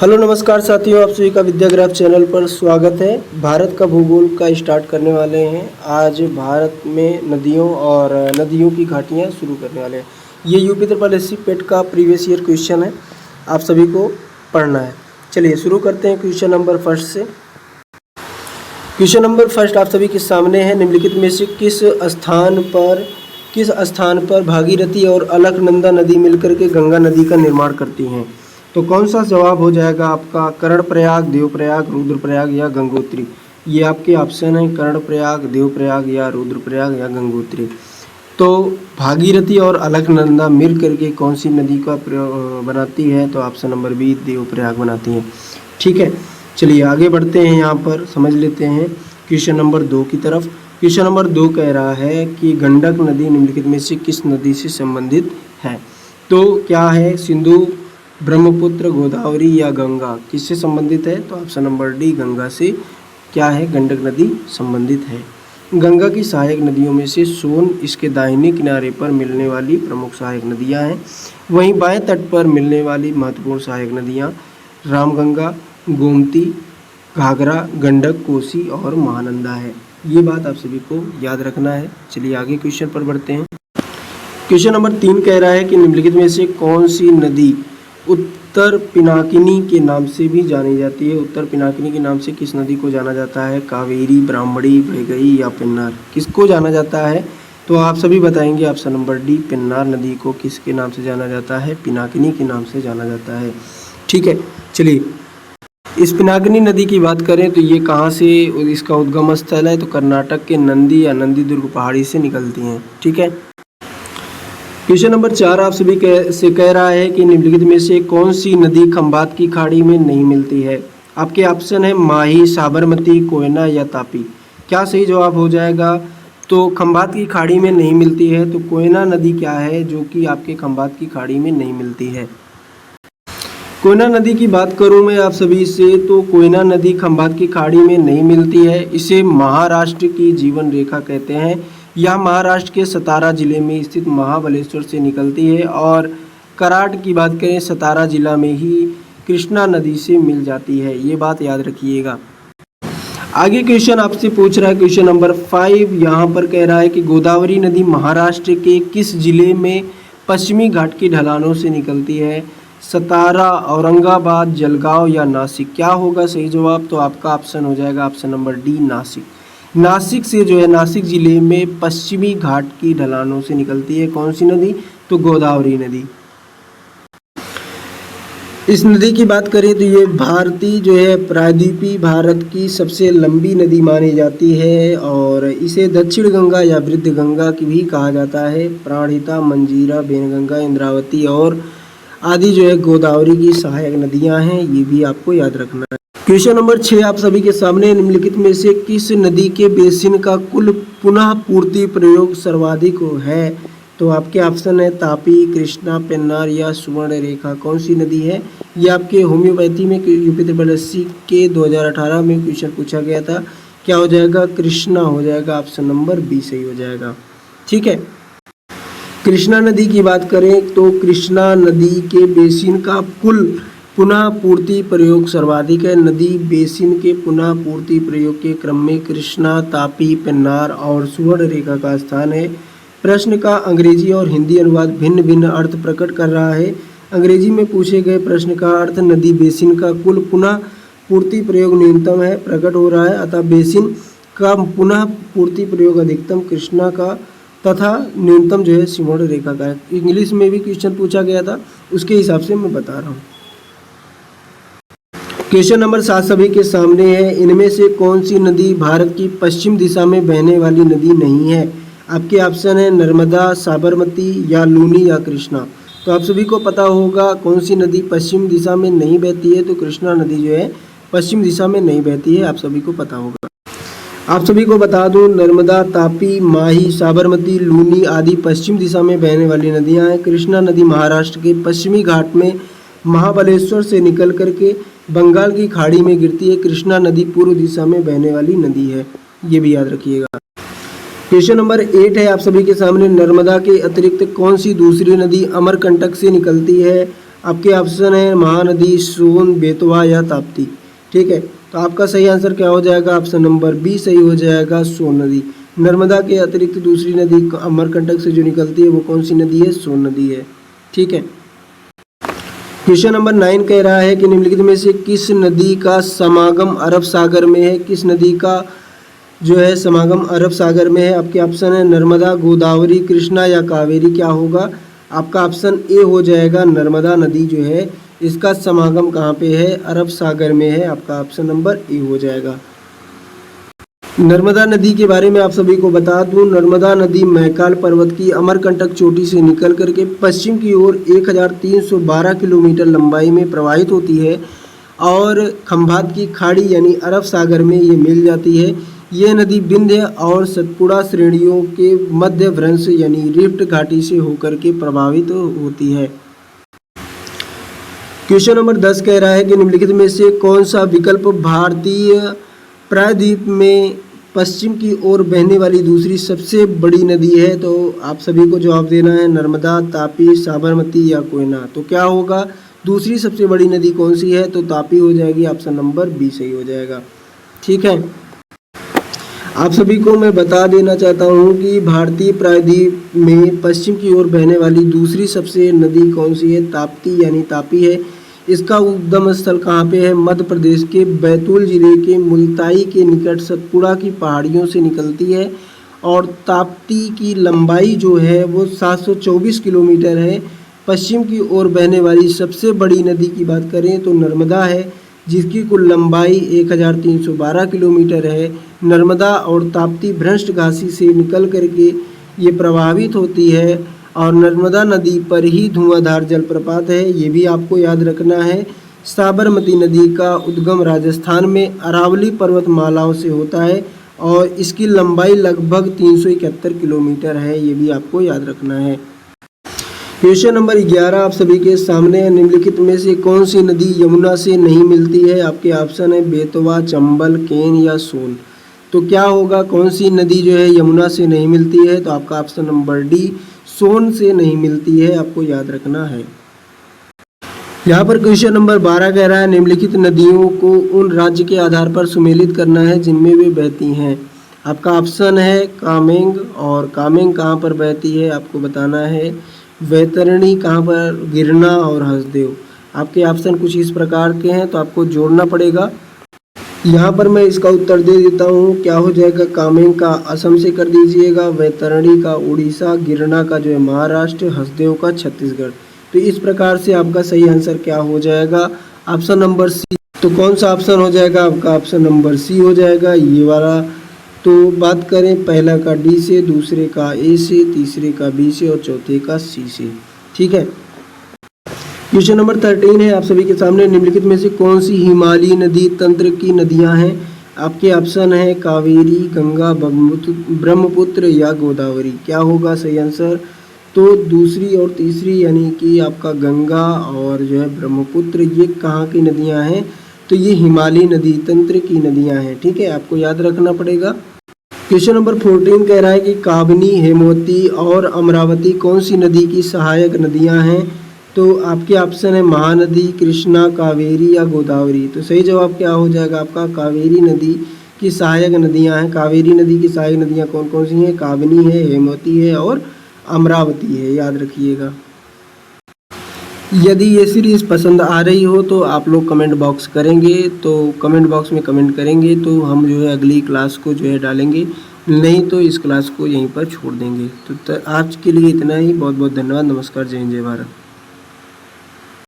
Hello नमस्कार साथियों, आप सभी का विद्याग्राफ चैनल पर स्वागत है। भारत का भूगोल का स्टार्ट करने वाले हैं। आज भारत में नदियों और नदियों की घाटियां शुरू करने वाले हैं। ये यूपी ट्रिपल एससी पेट का प्रीवियस ईयर क्वेश्चन है, आप सभी को पढ़ना है। चलिए शुरू करते हैं क्वेश्चन नंबर फर्स्ट से। क्वेश्चन नंबर फर्स्ट आप सभी के सामने है। निम्नलिखित में से किस स्थान पर भागीरथी और अलकनंदा नदी मिलकर के गंगा नदी का निर्माण करती हैं? तो कौन सा जवाब हो जाएगा आपका? कर्णप्रयाग, देवप्रयाग, रुद्रप्रयाग या गंगोत्री। ये आपके ऑप्शन है, कर्णप्रयाग, देवप्रयाग या रुद्रप्रयाग या गंगोत्री। तो भागीरथी और अलकनंदा मिल करके कौन सी नदी का बनाती है? तो ऑप्शन नंबर बी, देवप्रयाग बनाती है। ठीक है, चलिए आगे बढ़ते हैं। यहाँ पर समझ लेते हैं क्वेश्चन नंबर 2 की तरफ। क्वेश्चन नंबर 2 कह रहा है कि गंडक नदी निम्नलिखित में से किस नदी से संबंधित है? तो क्या है? सिंधु, ब्रह्मपुत्र, गोदावरी या गंगा, किससे संबंधित है? तो ऑप्शन नंबर डी, गंगा से क्या है? गंडक नदी संबंधित है। गंगा की सहायक नदियों में से सोन इसके दाहिने किनारे पर मिलने वाली प्रमुख सहायक नदियां हैं। वहीं बाएं तट पर मिलने वाली महत्वपूर्ण सहायक नदियां रामगंगा, गोमती, घाघरा, गंडक, कोसी और महानंदा है। ये बात आप सभी को याद रखना है। चलिए आगे क्वेश्चन पर बढ़ते हैं। क्वेश्चन नंबर 3 कह रहा है कि निम्नलिखित में से कौन सी नदी उत्तर पिनाकिनी के नाम से भी जानी जाती है? उत्तर पिनाकिनी के नाम से किस नदी को जाना जाता है? कावेरी, ब्राह्मणी, वैगई या पेन्नार, किसको जाना जाता है? तो आप सभी बताएंगे ऑप्शन नंबर डी, पेन्नार नदी को किसके नाम से जाना जाता है? पिनाकिनी के नाम से जाना जाता है। ठीक है, चलिए इस पिनाकिनी नदी की बात करें तो ये कहाँ से इसका उद्गम स्थल है? तो कर्नाटक के नंदी या नंदी दुर्ग पहाड़ी से निकलती हैं। ठीक है, क्वेश्चन नंबर 4 आप सभी से कह रहा है कि निम्नलिखित में से कौन सी नदी खंबात की खाड़ी में नहीं मिलती है? आपके ऑप्शन है माही, साबरमती, कोयना या तापी। क्या सही जवाब हो जाएगा? तो खंबात की खाड़ी में नहीं मिलती है, तो कोयना नदी क्या है जो कि आपके खंबात की खाड़ी में नहीं मिलती है? कोयना नदी की बात करूं मैं आप सभी से, तो कोयना नदी खंबात की खाड़ी में नहीं मिलती है। इसे महाराष्ट्र की जीवन रेखा कहते हैं। यह महाराष्ट्र के सतारा जिले में स्थित महाबलेश्वर से निकलती है और कराड की बात करें सतारा जिला में ही कृष्णा नदी से मिल जाती है। ये बात याद रखिएगा। आगे क्वेश्चन आपसे पूछ रहा है क्वेश्चन नंबर 5। यहाँ पर कह रहा है कि गोदावरी नदी महाराष्ट्र के किस जिले में पश्चिमी घाट की ढलानों से निकलती है? सतारा, औरंगाबाद, जलगांव या नासिक। क्या होगा सही जवाब? तो आपका ऑप्शन हो जाएगा option number D, Nashik. Nashik से जो है, नासिक जिले में पश्चिमी घाट की ढलानों से निकलती है कौन सी नदी? तो गोदावरी नदी। इस नदी की बात करें तो ये भारतीय जो है प्रायद्वीपीय भारत की सबसे लंबी नदी मानी जाती है और इसे दक्षिण गंगा या वृद्ध गंगा की भी कहा जाता है। प्राणहिता, मंजीरा, बेनगंगा, इंद्रावती और आदि जो है गोदावरी की सहायक नदियां हैं। ये भी आपको याद रखना है। क्वेश्चन नंबर 6 आप सभी के सामने। निम्नलिखित में से किस नदी के बेसिन का कुल पुनः पूर्ति प्रयोग सर्वाधिक है? तो आपके ऑप्शन है तापी, कृष्णा, पेन्नार या सुवर्ण रेखा। कौन सी नदी है? ये आपके होम्योपैथी में यूपी ट्रिपल एससी के 2018 में क्वेश्चन पूछा गया था। क्या हो जाएगा? कृष्णा हो जाएगा। ऑप्शन नंबर बी सही हो जाएगा। ठीक है, कृष्णा नदी की बात करें तो कृष्णा नदी के बेसिन का कुल पुनः पूर्ति प्रयोग सर्वाधिक है। नदी बेसिन के पुनः पूर्ति प्रयोग के क्रम में कृष्णा, तापी, पेन्नार और सुवर्ण रेखा का स्थान है। प्रश्न का अंग्रेजी और हिंदी अनुवाद भिन्न भिन्न अर्थ प्रकट कर रहा है। अंग्रेजी में पूछे गए प्रश्न का अर्थ नदी बेसिन का कुल पुनः पूर्ति प्रयोग न्यूनतम है प्रकट हो रहा है, अतः बेसिन का पुनः पूर्ति प्रयोग अधिकतम कृष्णा का तथा न्यूनतम जो है सुवर्ण रेखा का है। इंग्लिश में भी क्वेश्चन पूछा गया था, उसके हिसाब से मैं बता रहा हूँ। क्वेश्चन नंबर 7 सभी के सामने है। इनमें से कौन सी नदी भारत की पश्चिम दिशा में बहने वाली नदी नहीं है? आपके ऑप्शन है नर्मदा, साबरमती या लूनी या कृष्णा। तो आप सभी को पता होगा कौन सी नदी पश्चिम दिशा में नहीं बहती है। तो कृष्णा नदी जो है पश्चिम दिशा में नहीं बहती है, आप सभी को पता होगा। आप सभी को बता दूं नर्मदा, तापी, माही, साबरमती, लूनी आदि पश्चिम दिशा में बहने वाली नदियां हैं। कृष्णा नदी महाराष्ट्र के पश्चिमी घाट में महाबलेश्वर से निकल करके बंगाल की खाड़ी में गिरती है। कृष्णा नदी पूर्व दिशा में बहने वाली नदी है, ये भी याद रखिएगा। क्वेश्चन नंबर 8 है आप सभी के सामने। नर्मदा के अतिरिक्त कौन सी दूसरी नदी अमरकंटक से निकलती है? आपके ऑप्शन है महानदी, सोन, बेतवा या ताप्ती। ठीक है, तो आपका सही आंसर क्या हो जाएगा? ऑप्शन नंबर बी सही हो जाएगा, सोन नदी। नर्मदा के अतिरिक्त दूसरी नदी अमरकंटक से जो निकलती है वो कौन सी नदी है? सोन नदी है। ठीक है, क्वेश्चन नंबर 9 कह रहा है कि निम्नलिखित में से किस नदी का समागम अरब सागर में है? किस नदी का जो है समागम अरब सागर में है? आपके ऑप्शन है नर्मदा, गोदावरी, कृष्णा या कावेरी। क्या होगा? आपका ऑप्शन ए हो जाएगा, नर्मदा नदी जो है इसका समागम कहाँ पे है? अरब सागर में है। आपका ऑप्शन नंबर ए हो जाएगा। नर्मदा नदी के बारे में आप सभी को बता दूं, नर्मदा नदी महाकाल पर्वत की अमरकंटक चोटी से निकल करके पश्चिम की ओर 1312 किलोमीटर लंबाई में प्रवाहित होती है और खंभात की खाड़ी यानी अरब सागर में ये मिल जाती है। यह नदी विंध्य और सतपुड़ा श्रेणियों के मध्य भ्रंश यानी रिफ्ट घाटी से होकर के प्रभावित होती है। क्वेश्चन नंबर 10 कह रहा है कि निम्नलिखित में से कौन सा विकल्प भारतीय प्रायद्वीप में पश्चिम की ओर बहने वाली दूसरी सबसे बड़ी नदी है? तो आप सभी को जवाब देना है, नर्मदा, तापी, साबरमती या कोयना। तो क्या होगा? दूसरी सबसे बड़ी नदी कौन सी है? तो तापी हो जाएगी। ऑप्शन नंबर बी सही हो जाएगा। ठीक है, आप सभी को मैं बता देना चाहता हूँ कि भारतीय प्रायद्वीप में पश्चिम की ओर बहने वाली दूसरी सबसे नदी कौन सी है? ताप्ती यानी तापी है। इसका उद्गम स्थल कहाँ पे है? मध्य प्रदेश के बैतूल जिले के मुल्ताई के निकट सतपुड़ा की पहाड़ियों से निकलती है और ताप्ती की लंबाई जो है वो 724 किलोमीटर है। पश्चिम की ओर बहने वाली सबसे बड़ी नदी की बात करें तो नर्मदा है, जिसकी कुल लंबाई 1312 किलोमीटर है। नर्मदा और ताप्ती भ्रष्ट घाटी से निकल करके ये प्रभावित होती है और नर्मदा नदी पर ही धुआंधार जलप्रपात है, ये भी आपको याद रखना है। साबरमती नदी का उद्गम राजस्थान में अरावली पर्वतमालाओं से होता है और इसकी लंबाई लगभग 371 किलोमीटर है, ये भी आपको याद रखना है। क्वेश्चन नंबर 11 आप सभी के सामने है, निम्नलिखित में से कौन सी नदी यमुना से नहीं मिलती है? आपके ऑप्शन है बेतवा, चंबल, केन या सोन। तो क्या होगा? कौन सी नदी जो है यमुना से नहीं मिलती है? तो आपका ऑप्शन नंबर डी, सोन से नहीं मिलती है, आपको याद रखना है। यहाँ पर क्वेश्चन नंबर 12 कह रहा है निम्नलिखित नदियों को उन राज्य के आधार पर सुमेलित करना है जिनमें वे बहती हैं। आपका ऑप्शन है कामेंग, और कामेंग कहाँ पर बहती है आपको बताना है। वैतरणी कहाँ पर? गिरना और हसदेव। आपके ऑप्शन कुछ इस प्रकार के हैं तो आपको जोड़ना पड़ेगा। यहाँ पर मैं इसका उत्तर दे देता हूँ, क्या हो जाएगा? कामेंग का असम से कर दीजिएगा, वैतरणी का उड़ीसा, गिरना का जो है महाराष्ट्र, हसदेव का छत्तीसगढ़। तो इस प्रकार से आपका सही आंसर क्या हो जाएगा? Option number C. तो कौन सा ऑप्शन हो जाएगा? आपका ऑप्शन नंबर सी हो जाएगा, ये वाला। तो बात करें पहला का डी से, दूसरे का ए से, तीसरे का बी से और चौथे का सी से। ठीक है, क्वेश्चन नंबर 13 है आप सभी के सामने, निम्नलिखित में से कौन सी हिमालयी नदी तंत्र की नदियां हैं? आपके ऑप्शन है कावेरी, गंगा, ब्रह्मपुत्र या गोदावरी। क्या होगा सही आंसर? तो दूसरी और तीसरी यानी कि आपका गंगा और जो है ब्रह्मपुत्र, ये कहाँ की नदियां हैं? तो ये हिमालयी नदी तंत्र की नदियां हैं। ठीक है, आपको याद रखना पड़ेगा। क्वेश्चन नंबर 14 कह रहा है कि काबनी, हेमवती और अमरावती कौन सी नदी की सहायक नदियां हैं? तो आपके ऑप्शन है महानदी, कृष्णा, कावेरी या गोदावरी। तो सही जवाब क्या हो जाएगा आपका? कावेरी नदी की सहायक नदियां हैं। कावेरी नदी की सहायक नदियां कौन कौन सी हैं? काबनी है, हेमवती है और अमरावती है, याद रखिएगा। यदि ये सीरीज़ पसंद आ रही हो तो आप लोग कमेंट बॉक्स करेंगे, तो कमेंट बॉक्स में कमेंट करेंगे तो हम जो है अगली क्लास को जो है डालेंगे, नहीं तो इस क्लास को यहीं पर छोड़ देंगे। तो आज के लिए इतना ही। बहुत बहुत धन्यवाद। नमस्कार, जय हिंद, जय भारत।